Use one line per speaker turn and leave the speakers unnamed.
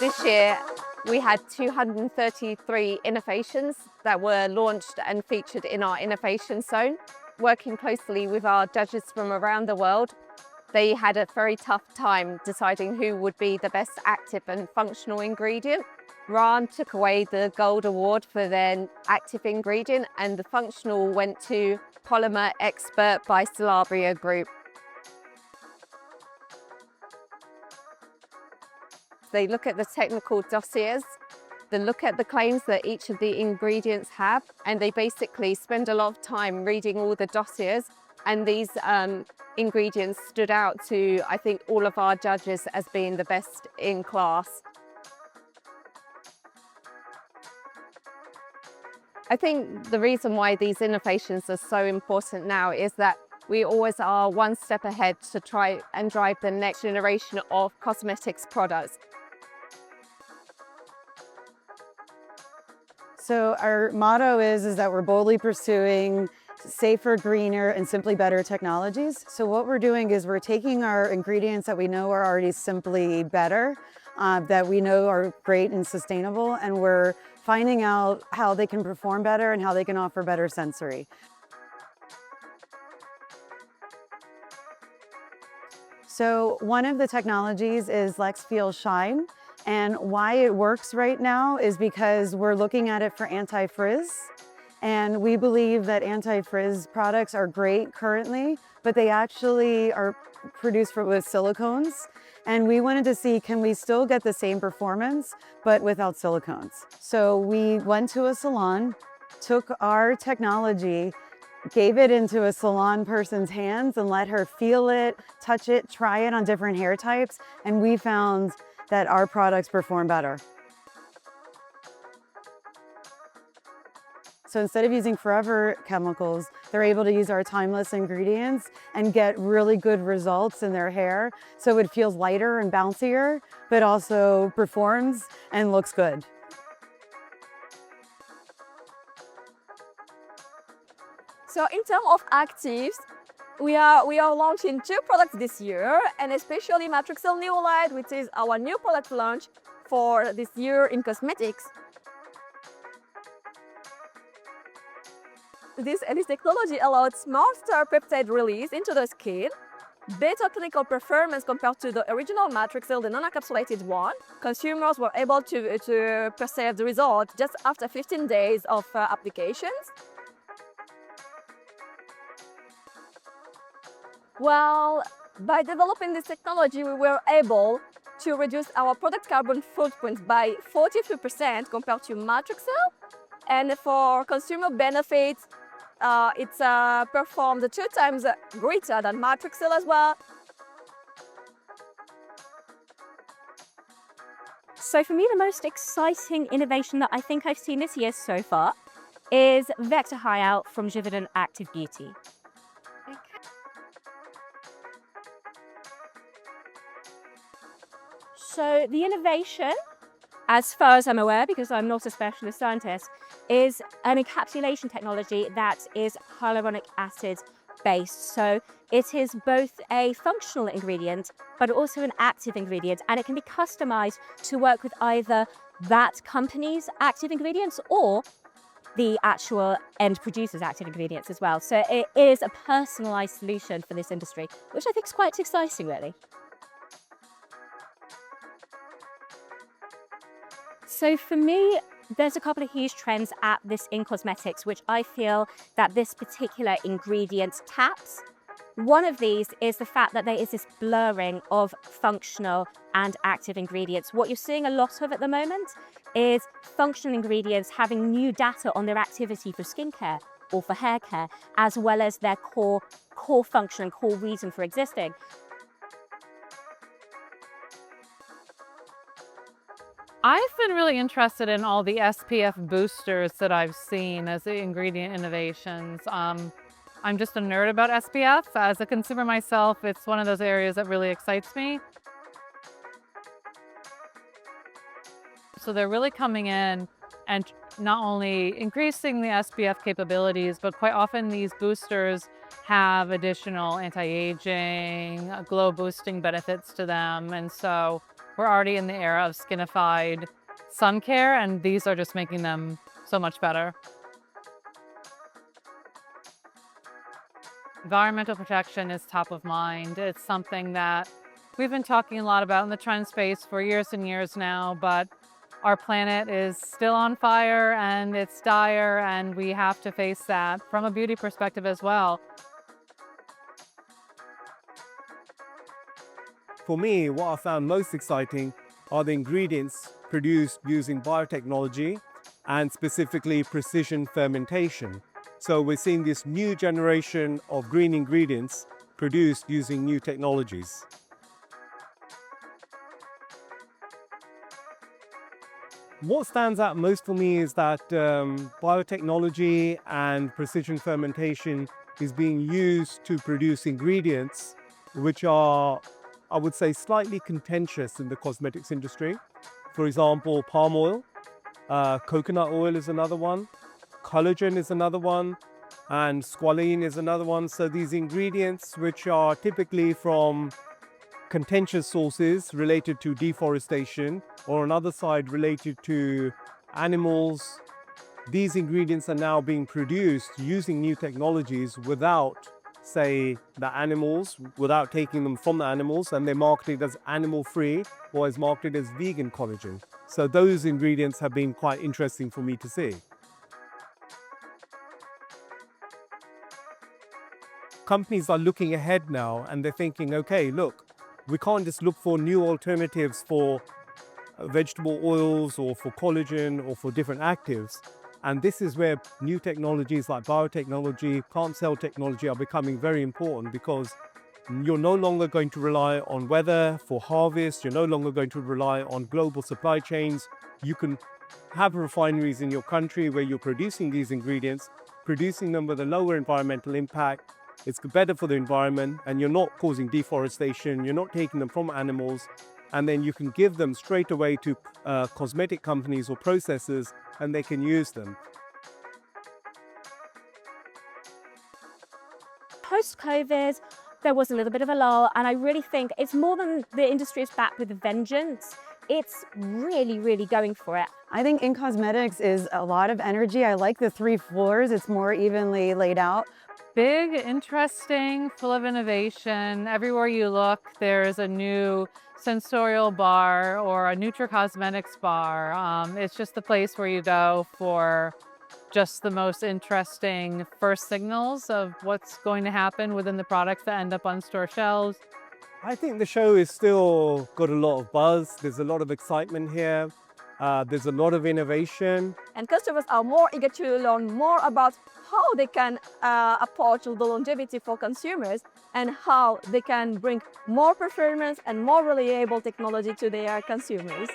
This year, we had 233 innovations that were launched and featured in our innovation zone. Working closely with our judges from around the world, they had a very tough time deciding who would be the best active and functional ingredient. RAN took away the gold award for their active ingredient, and the functional went to Polymer Expert by Calabria Group. They look at the technical dossiers, they look at the claims that each of the ingredients have, and they basically spend a lot of time reading all the dossiers. And these ingredients stood out to, I think, all of our judges as being the best in class. I think the reason why these innovations are so important now is that we always are one step ahead to try and drive the next generation of cosmetics products.
So our motto is that we're boldly pursuing safer, greener, and simply better technologies. So what we're doing is we're taking our ingredients that we know are already simply better, that we know are great and sustainable, and we're finding out how they can perform better and how they can offer better sensory. So one of the technologies is LexFeel Shine. And why it works right now is because we're looking at it for anti-frizz. And we believe that anti-frizz products are great currently, but they actually are produced with silicones. And we wanted to see, can we still get the same performance, but without silicones? So we went to a salon, took our technology, gave it into a salon person's hands and let her feel it, touch it, try it on different hair types. And we found that our products perform better. So instead of using forever chemicals, they're able to use our timeless ingredients and get really good results in their hair. So it feels lighter and bouncier, but also performs and looks good.
So in terms of actives, we are launching 2 products this year, and especially Matrixyl Neolide, which is our new product launch for this year in cosmetics. This technology allows smarter peptide release into the skin, better clinical performance compared to the original Matrixyl, the non-encapsulated one. Consumers were able to perceive the result just after 15 days of applications. Well, by developing this technology, we were able to reduce our product carbon footprint by 42% compared to Matrixyl. And for consumer benefits, it's performed 2 times greater than Matrixyl as well.
So for me, the most exciting innovation that I think I've seen this year so far is Vector High Out from Givaudan Active Beauty. So the innovation, as far as I'm aware, because I'm not a specialist scientist, is an encapsulation technology that is hyaluronic acid based. So it is both a functional ingredient, but also an active ingredient, and it can be customized to work with either that company's active ingredients or the actual end producer's active ingredients as well. So it is a personalized solution for this industry, which I think is quite exciting, really. So for me, there's a couple of huge trends at this in cosmetics, which I feel that this particular ingredient taps. One of these is the fact that there is this blurring of functional and active ingredients. What you're seeing a lot of at the moment is functional ingredients having new data on their activity for skincare or for hair care, as well as their core function and core reason for existing.
I've been really interested in all the SPF boosters that I've seen as the ingredient innovations. I'm just a nerd about SPF. As a consumer myself, it's one of those areas that really excites me. So they're really coming in and not only increasing the SPF capabilities, but quite often these boosters have additional anti-aging, glow boosting benefits to them. And so we're already in the era of skinified sun care, and these are just making them so much better. Environmental protection is top of mind. It's something that we've been talking a lot about in the trend space for years and years now, but our planet is still on fire and it's dire, and we have to face that from a beauty perspective as well.
For me, what I found most exciting are the ingredients produced using biotechnology and specifically precision fermentation. So we're seeing this new generation of green ingredients produced using new technologies. What stands out most for me is that biotechnology and precision fermentation is being used to produce ingredients which are, I would say, slightly contentious in the cosmetics industry. For example, palm oil, coconut oil is another one, collagen is another one, and squalene is another one. So these ingredients, which are typically from contentious sources related to deforestation, or another side related to animals, these ingredients are now being produced using new technologies without, say, the animals, without taking them from the animals, and they're marketed as animal-free or as marketed as vegan collagen. So those ingredients have been quite interesting for me to see. Companies are looking ahead now and they're thinking, okay, look, we can't just look for new alternatives for vegetable oils or for collagen or for different actives. And this is where new technologies like biotechnology, plant cell technology are becoming very important, because you're no longer going to rely on weather for harvest. You're no longer going to rely on global supply chains. You can have refineries in your country where you're producing these ingredients, producing them with a lower environmental impact. It's better for the environment, and you're not causing deforestation. You're not taking them from animals, and then you can give them straight away to cosmetic companies or processors, and they can use them.
Post-COVID, there was a little bit of a lull, and I really think it's more than the industry is back with a vengeance. It's really, really going for it.
I think in cosmetics is a lot of energy. I like the 3 floors. It's more evenly laid out.
Big, interesting, full of innovation. Everywhere you look, there's a new sensorial bar or a NutraCosmetics bar. It's just the place where you go for just the most interesting first signals of what's going to happen within the products that end up on store shelves.
I think the show is still got a lot of buzz. There's a lot of excitement here. There's a lot of innovation.
And customers are more eager to learn more about how they can approach the longevity for consumers and how they can bring more performance and more reliable technology to their consumers.